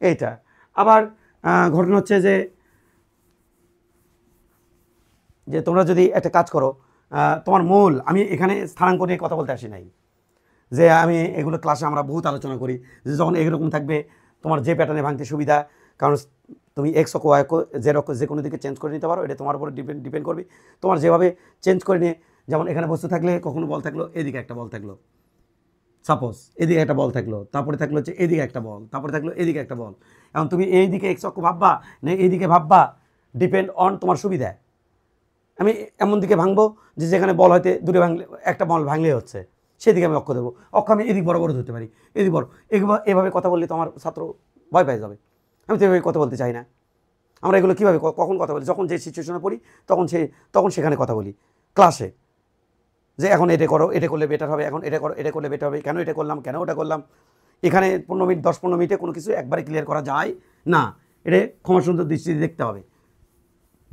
এইটা। আবার ঘটনা হচ্ছে যে তোমরা যদি একটা কাজ করো, তোমার মূল, আমি এখানে স্থানাঙ্ক নিয়ে কথা বলতে আসি নাই, যে আমি এগুলো ক্লাসে আমরা বহুত আলোচনা করি যে যখন এরকম থাকবে তোমার যে প্যাটার্নে ভাঙতে সুবিধা, কারণ তুমি এক্স অক্ষ ওয়াই অক্ষ জেড অক্ষ যে কোনো দিকে চেঞ্জ করে নিতে পারো, এটা তোমার উপর ডিপেন্ড করবে। তোমার যেভাবে চেঞ্জ করে নিয়ে, যেমন এখানে বস্তু থাকলে কখনো বল থাকলো, এদিকে একটা বল থাকলো, সাপোজ এদিকে একটা বল থাকলো, তারপরে থাকলো হচ্ছে এদিকে একটা বল, তারপরে থাকলো এদিকে একটা বল। এখন তুমি এই দিকে এক্স অক্ষ ভাববা না এইদিকে ভাববা, ডিপেন্ড অন তোমার সুবিধা। আমি এমন দিকে ভাঙবো যে যেখানে বল হয়তো দুটো ভাঙলে, একটা বল ভাঙলেই হচ্ছে, সেদিকে আমি অক্ষ দেবো। অক্ষ আমি এদিক বরাবর ধরতে পারি, এদিক বড়। এভাবে কথা বললে তো আমার ছাত্র ভয় পেয়ে যাবে। আমি তো এভাবে কথা বলতে চাই না। আমরা এগুলো কীভাবে কখন কথা বলি, যখন যে সিচুয়েশনে পড়ি তখন সেখানে কথা বলি ক্লাসে, যে এখন এটা করো, এটা করলে বেটার হবে, এখন এটা করো, এটা করলে বেটার হবে, কেন এটা করলাম, কেন ওটা করলাম। এখানে 15 মিনিট 10-15 মিনিটে কোনো কিছু একবারে ক্লিয়ার করা যায় না। এটা ক্ষমাসুন্দর দৃষ্টিতে দেখতে হবে।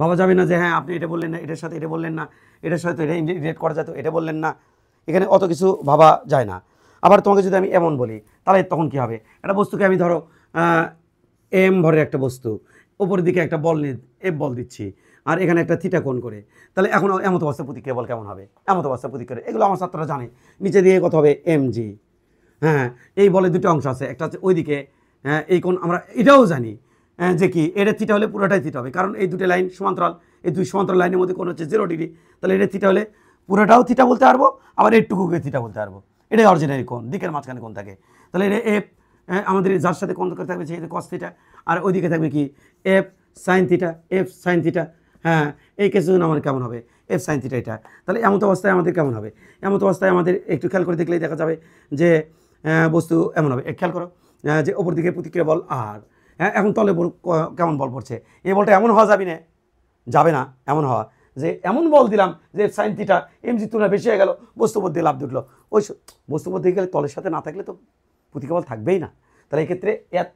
ভাবা যাবে না যে হ্যাঁ আপনি এটা বললেন না, এটার সাথে এটা বললেন না, এটার সাথে এটা রিলেট করা যেত, এটা বললেন না। এখানে অত কিছু ভাবা যায় না। আবার তোমাকে যদি আমি এমন বলি তাহলে তখন কী হবে, একটা বস্তুকে আমি ধরো এম ভরের একটা বস্তু, ওপরের দিকে একটা বল নিয়ে এফ বল দিচ্ছি, আর এখানে একটা থিটা কোণ করে, তাহলে এখন এমত অবস্থা প্রতিক্রিয়া বল কেমন হবে? এমত অবস্থা প্রতিক্রিয়া, এগুলো আমার ছাত্ররা জানে। নিচে দিয়ে কত হবে? mg। হ্যাঁ, এই বলে দুটো অংশ আছে, একটা হচ্ছে ওইদিকে, হ্যাঁ এই কোণ আমরা এটাও জানি যে কি এটা থিটা হলে পুরোটাই থিটা হবে, কারণ এই দুটো লাইন সমান্তরাল, এই দুই সমান্তরাল লাইনের মধ্যে কোণ হচ্ছে 0 ডিগ্রি। তাহলে এটা থিটা হলে পুরোটাও থিটা বলতে পারবো, আবার এইটুকুকে থিটা বলতে পারবো। এটাই অরিজিনারি কোণ, দিকের মাঝখানে কোণ থাকে। তাহলে এটা এফ, আমাদের যার সাথে কোণ করে থাকবে সেই কস থিটা, আর ওইদিকে থাকবে কি F sine theta, F sine theta. হ্যাঁ, এই কেসের জন্য আমার কেমন হবে? এফ সাইন থিটা এটা। তাহলে এমত অবস্থায় আমাদের কেমন হবে? এমত অবস্থায় আমাদের একটু খেয়াল করে দেখলেই দেখা যাবে যে বস্তু এমন হবে। খেয়াল করো যে ওপর দিকে প্রতিক্রিয়া বল আর, হ্যাঁ এখন তলে কেমন বল পড়ছে। এই বলটা এমন হওয়া যাবে না এমন হওয়া যে এমন বল দিলাম যে সাইন থিটা এমজি তুলনায় বেশি হয়ে গেল, বস্তু পথ দিয়ে লাভ উঠলো। ওই বস্তু পথ দিয়ে গেলে তলের সাথে না থাকলে তো প্রতিক্রিয়া বল থাকবেই না। তাহলে এই ক্ষেত্রে এর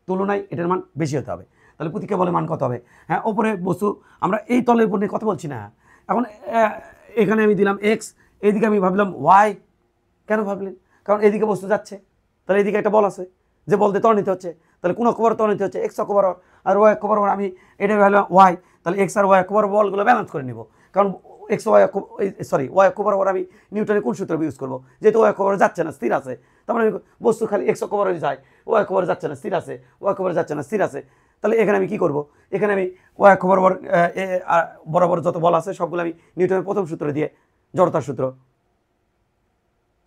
তুলনায় এটার মান বেশি হতে হবে। তাহলে প্রতিক্রিয়া বলের মান কত হবে? হ্যাঁ, ওপরে বস্তু আমরা এই তলের উপর নিয়ে কথা বলছি না। এখন এখানে আমি দিলাম এক্স, এইদিকে আমি ভাবলাম ওয়াই। কেন ভাবলেন? কারণ এদিকে বস্তু যাচ্ছে, তাহলে এদিকে একটা বল আছে যে বল দিয়ে ত্বরণিত হচ্ছে, তাহলে কোন অক্ষ বরাবর ত্বরণিত হচ্ছে? এক্স অক্ষ বরাবর। আর ওয়াই অক্ষ বরাবর আমি এটা ভাবলাম ওয়াই, তাহলে এক্স আর ওয়াই অক্ষ বরাবর বলগুলো ব্যালেন্স করে নিব। কারণ এক্স ওয়াই অক্ষ ওয়াই অক্ষ বরাবর আমি নিউটনের কোন সূত্র ইউজ করবো? যেহেতু ওয়াই অক্ষ বরাবর যাচ্ছে না, স্থির আছে, তারপরে আমি বস্তু খালি এক্স অক্ষ বরাবর যায়, ওয়াই অক্ষ বরাবর যাচ্ছে না, স্থির আছে, ওয়াই অক্ষ বরাবর যাচ্ছে না, স্থির আছে। তাহলে এখানে আমি কী করবো? এখানে আমি ওয়াই অক্ষ বরাবর যত বল আছে সবগুলো আমি নিউটনের প্রথম সূত্র দিয়ে, জড়তার সূত্র,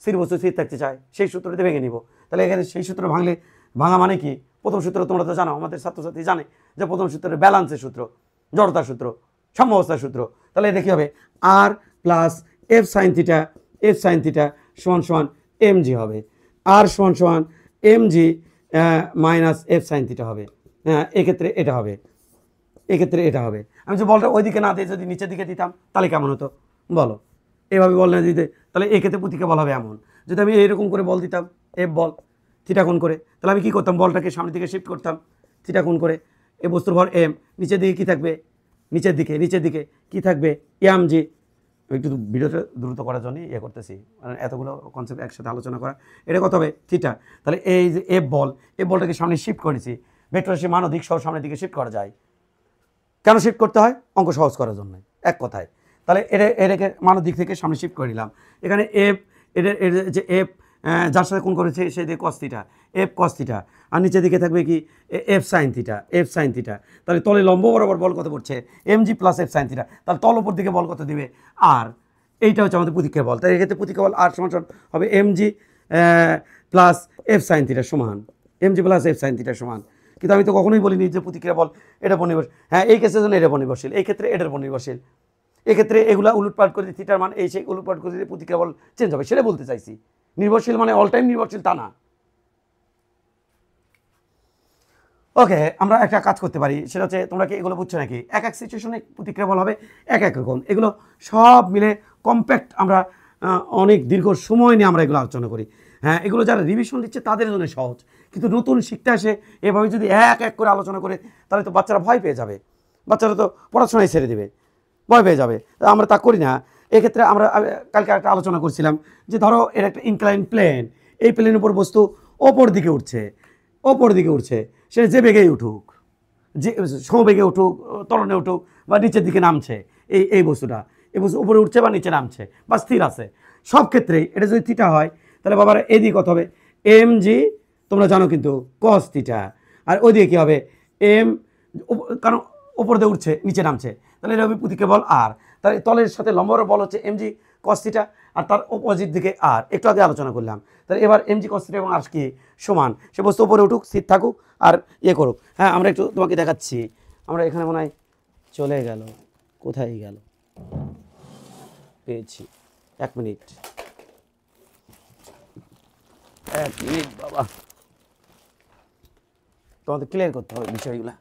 স্থির বস্তু স্থির থাকতে চায় সেই সূত্রটি ভেঙে নিব। তাহলে এখানে সেই সূত্র ভাঙা মানে কি? প্রথম সূত্র তোমরা তো জানো, আমাদের ছাত্রছাত্রী জানে যে প্রথম সূত্রের ব্যালান্সের সূত্র, জড়তার সূত্র, সাম্যাবস্থার সূত্র। তাহলে এটা কী হবে? আর প্লাস এফ সাইন থিটা সমান সমান mg হবে। আর সমান সমান mg minus F sine theta হবে। হ্যাঁ, এক্ষেত্রে এটা হবে, এক্ষেত্রে এটা হবে। আমি যে বলটা ওইদিকে না দিয়ে যদি নিচের দিকে দিতাম তাহলে কেমন হতো বলো? এভাবে বল না দিতে, তাহলে এক্ষেত্রে প্রতিক্রিয়া বল হবে এমন। যদি আমি এইরকম করে বল দিতাম এফ বল থিটা কোণ করে, তাহলে আমি কী করতাম, বলটাকে সামনের দিকে শিফট করতাম থিটা কোণ করে। এই বস্তুর ভর এম, নিচের দিকে কী থাকবে, নিচের দিকে কী থাকবে এম জি। একটু ভিডিওটা দ্রুত করার জন্য ইয়ে করতেছি, মানে এতগুলো কনসেপ্ট একসাথে আলোচনা করা। এটা কত হবে থিটা। তাহলে এই যে এফ বলটাকে সামনে শিফট করেছি, ভেক্টর রাশি মান ও দিক সহ সামনের দিকে শিফট করা যায়। কেন শিফট করতে হয়? অঙ্ক সহজ করার জন্য, এক কথায়। তাহলে এটাকে মানের দিক থেকে সামনে শিফট করে নিলাম। এখানে এফ, এর যে এফ যার সাথে কোণ করেছে সেই দিকে cos theta, F cos theta, আর নিচের দিকে থাকবে কি এফ সাইন থিটা। তাহলে তলে লম্ব বরাবর বল কত পড়ছে m g plus f sine theta. তাহলে তল উপর দিকে বল কত দিবে আর। এইটা হচ্ছে আমাদের প্রতিক্রিয়া বল। তাই এক্ষেত্রে প্রতিক্রিয়া বল আর সমান হবে m g plus f sine থিটার সমান, m g plus f sine থিটার সমান। কিন্তু আমি তো কখনোই বলিনি যে প্রতিক্রিয়া বল এটা নির্ভরশীল। হ্যাঁ, এই কেসের জন্য এটা নির্ভরশীল, এই ক্ষেত্রে এটার নির্ভরশীল। এক্ষেত্রে এগুলা উলটপালট করে থিটার মান এই সেই উলটপালট করে প্রতিক্রিয়া বল চেঞ্জ হবে, সেটা বলতে চাইছি। নির্ভরশীল মানে অল টাইম নির্ভরশীল তা না। ওকে, আমরা একটা কাজ করতে পারি, সেটা হচ্ছে তোমরা কি এগুলো বুঝছো নাকি? এক এক সিচুয়েশনে প্রতিক্রিয়া বল হবে এক এক রকম। এগুলো সব মিলে কম্প্যাক্ট আমরা অনেক দীর্ঘ সময় নিয়ে আমরা এগুলো আলোচনা করি। হ্যাঁ, এগুলো যারা রিভিশন দিচ্ছে তাদের জন্য সহজ, কিন্তু নতুন শিখতে আসে এভাবে যদি এক এক করে আলোচনা করে তাহলে তো বাচ্চারা ভয় পেয়ে যাবে, বাচ্চারা তো পড়াশোনায় ছেড়ে দেবে, ভয় পেয়ে যাবে। আমরা তা করি না। এক্ষেত্রে আমরা কালকে একটা আলোচনা করছিলাম যে ধরো এর একটা ইনক্লাইন প্লেন, এই প্লেনের উপর বস্তু ওপর দিকে উঠছে, সে যে বেগেই উঠুক, যে সমবেগে উঠুক, তলনে উঠুক বা নিচের দিকে নামছে, এই বস্তুটা এই বস্তু উপরে উঠছে বা নিচে নামছে বা স্থির আছে, সব ক্ষেত্রেই এটা যদি থিটা হয় তাহলে বাবারা এদিকে কত হবে এম জি, তোমরা জানো কিন্তু কস থিটা। আর ওইদিকে কী হবে এম, কারণ ওপর দিয়ে উঠছে নিচে নামছে, তাহলে এটা হবে প্রতিক্রিয়া বল আর। তাহলে তলের সাথে লম্বর বল হচ্ছে এম জি কস থিটা, আর তার অপোজিট দিকে আর, একটু আগে আলোচনা করলাম। তাহলে এবার এম জি কস থিটা এবং আর কি সমান, সে বস্তু উপরে উঠুক, স্থির থাকুক আর ইয়ে করুক। হ্যাঁ, আমরা একটু তোমাকে দেখাচ্ছি। আমরা এখানে মনে হয় চলে গেল, কোথায় গেল, পেয়েছি, 1 মিনিট বাবা, তোমাদের ক্লিয়ার করতে হবে বিষয়গুলো।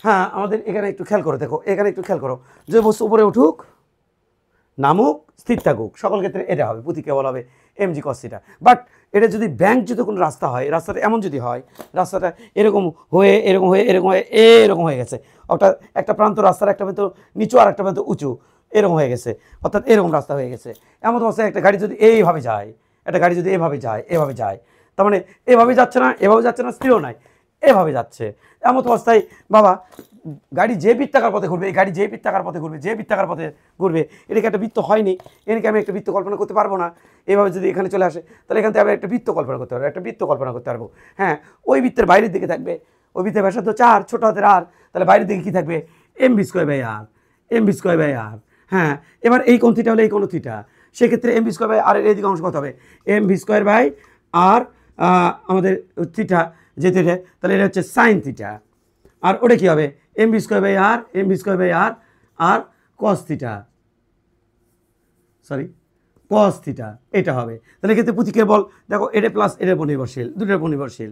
হ্যাঁ, আমাদের এখানে একটু খেয়াল করে দেখো, এখানে একটু খেয়াল করো, যে বস্তু উপরে উঠুক, নামুক, স্থির থাকুক, সকল ক্ষেত্রে এটা হবে প্রতিক্রিয়া বলা হবে m g cos theta. But এটা যদি ব্যাংক যদি কোনো রাস্তা হয়, রাস্তাটা এমন যদি হয়, রাস্তাটা এরকম হয়ে এরকম হয়ে গেছে, অর্থাৎ একটা প্রান্ত রাস্তার একটা প্রান্ত নিচু আর একটা প্রান্ত উঁচু এরকম হয়ে গেছে, অর্থাৎ এরকম রাস্তা হয়ে গেছে, এমন অবস্থায় একটা গাড়ি যদি এইভাবে যায়, একটা গাড়ি যদি এভাবে যায়, তার মানে এভাবে যাচ্ছে না, স্থিরও নাই, এভাবে যাচ্ছে। এমন অবস্থায় বাবা গাড়ি যে বৃত্তাকার পথে ঘুরবে, এই গাড়ি যে বৃত্তাকার পথে ঘুরবে, এটাকে একটা বৃত্ত হয়নি, এটাকে আমি একটা বৃত্ত কল্পনা করতে পারবো না। এভাবে যদি এখানে চলে আসে তাহলে এখান থেকে আমি একটা বৃত্ত কল্পনা করতে পারবো, হ্যাঁ, ওই বৃত্তের বাইরের দিকে থাকবে, ওই বৃত্তের ব্যাসার্ধ 4, ছোট হাতের আর, তাহলে বাইরের দিকে কী থাকবে এম ভি স্কয়ার বাই আর। হ্যাঁ, এবার এই কোণ থিটা হলে এই কোণ থিটা, সেক্ষেত্রে এম ভি স্কয়ার বাই আর এর এইদিকে অংশ কত হবে এম ভি স্কয়ার বাই আর, আমাদের থিটা যেতে, তাহলে এটা হচ্ছে সাইন থিটা। আর ওটা কী হবে m v square by r আর কস থিটা, এটা হবে। তাহলে এক্ষেত্রে প্রতিক্রিয়া বল দেখো, এটা প্লাস এটার উপর নির্ভরশীল, দুটোর উপর নির্ভরশীল।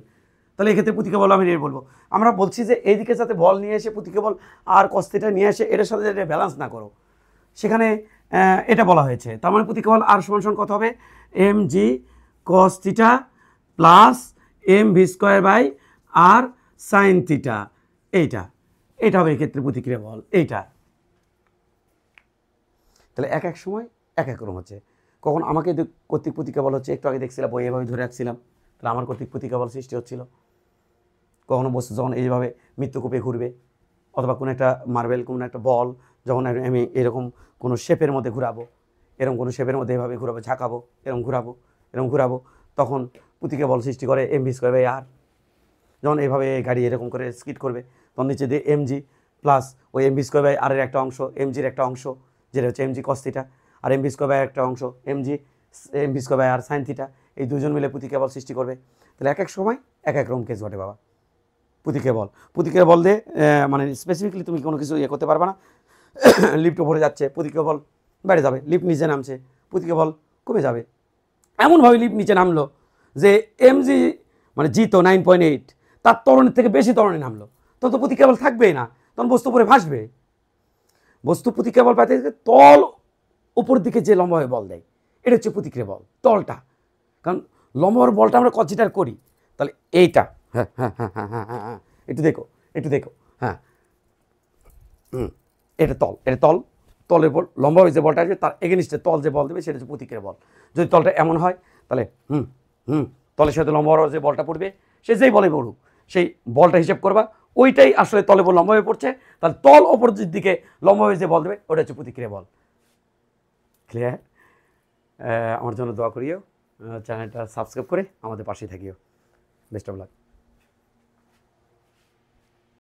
তাহলে এক্ষেত্রে প্রতিক্রিয়া বল আমি বলবো, আমরা বলছি যে এইদিকে যাতে বল নিয়ে এসে প্রতিক্রিয়া বল আর কস থিটা নিয়ে এসে এটার সাথে এটা ব্যালেন্স না করো, সেখানে এটা বলা হয়েছে। তার মানে প্রতিক্রিয়া বল আর সমান কত হবে m g cos theta plus m v square by r sine theta, এইটা হবে এক্ষেত্রে প্রতিক্রিয়া বল এইটা। তাহলে এক এক সময় এক এক রকম হচ্ছে। কখন আমাকে কর্তৃক প্রতিক্রিয়া বল হচ্ছে, একটু আগে দেখছিলাম বই এভাবে ধরে রাখছিলাম, তাহলে আমার কর্তৃক প্রতিক্রিয়া বল সৃষ্টি হচ্ছিল। কখনো বস্তু যখন এইভাবে মৃত্যুকূপে ঘুরবে, অথবা কোনো একটা মার্বেল, কোনো একটা বল যখন আমি এরকম কোনো শেপের মধ্যে ঘুরাবো, এরকম কোনো শেপের মধ্যে এভাবে ঘুরাবো, ঝাঁকাবো, এরকম ঘুরাবো, তখন প্রতিক্রিয়া বল সৃষ্টি করে এম ভি স্কয়ার বাই আর। যখন এইভাবে গাড়ি এরকম করে স্কিড করবে, তখন নিচে দিয়ে এম জি প্লাস ওই এম ভি স্কয়ার বাই আরের একটা অংশ, এম জির একটা অংশ যেটা হচ্ছে এম জি কস থিটা, আর এম ভি স্কয়ার বাই একটা অংশ m v square by r sine theta, এই দুজন মিলে প্রতিক্রিয়া বল সৃষ্টি করবে। তাহলে এক এক সময় এক এক রকম কেস ঘটে বাবা। প্রতিক্রিয়া বল দিয়ে মানে স্পেসিফিকলি তুমি কোনো কিছু ইয়ে করতে পারবে না। লিফট উপরে যাচ্ছে, প্রতিক্রিয়া বল বেড়ে যাবে, লিফট নিচে নামছে, প্রতিক্রিয়া বল কমে যাবে। এমনভাবে লিফট নিচে নামলো যে এম জি মানে জিতো 9.8, তার ত্বরণের থেকে বেশি ত্বরণে নামলো, তখন তো প্রতিক্রিয়া বল থাকবেই না, তখন বস্তু উপরে ভাসবে। বস্তু প্রতিক্রিয়া বল পাইতে তল উপরের দিকে যে লম্বা হয়ে বল দেয়, এটা হচ্ছে প্রতিক্রিয়া বল, তলটা। কারণ লম্বার বলটা আমরা কনসিডার করি, তাহলে এইটা, হ্যাঁ হ্যাঁ হ্যাঁ হ্যাঁ হ্যাঁ হ্যাঁ হ্যাঁ, একটু দেখো, হ্যাঁ এটা তল, এটা তল, তলের বল লম্বা হয়ে যে বলটা আসবে তার এগেনিস্টে তল যে বল দেবে সেটা হচ্ছে প্রতিক্রিয়া বল। যদি তলটা এমন হয় তাহলে তলের সাথে লম্বা যে বলটা পড়বে, সে যেই বলে পড়ুক, সেই বলটা হিসেব করবা, ওইটাই আসলে তলে বল লম্বা হয়ে পড়ছে, তাহলে তল অপোজিট দিকে লম্বা হয়ে যে বল দেবে ওটা হচ্ছে প্রতিক্রিয়া বল। ক্লিয়ার? আমার জন্য দোয়া করিও, চ্যানেলটা সাবস্ক্রাইব করে আমাদের পাশেই থাকিও। Best of luck.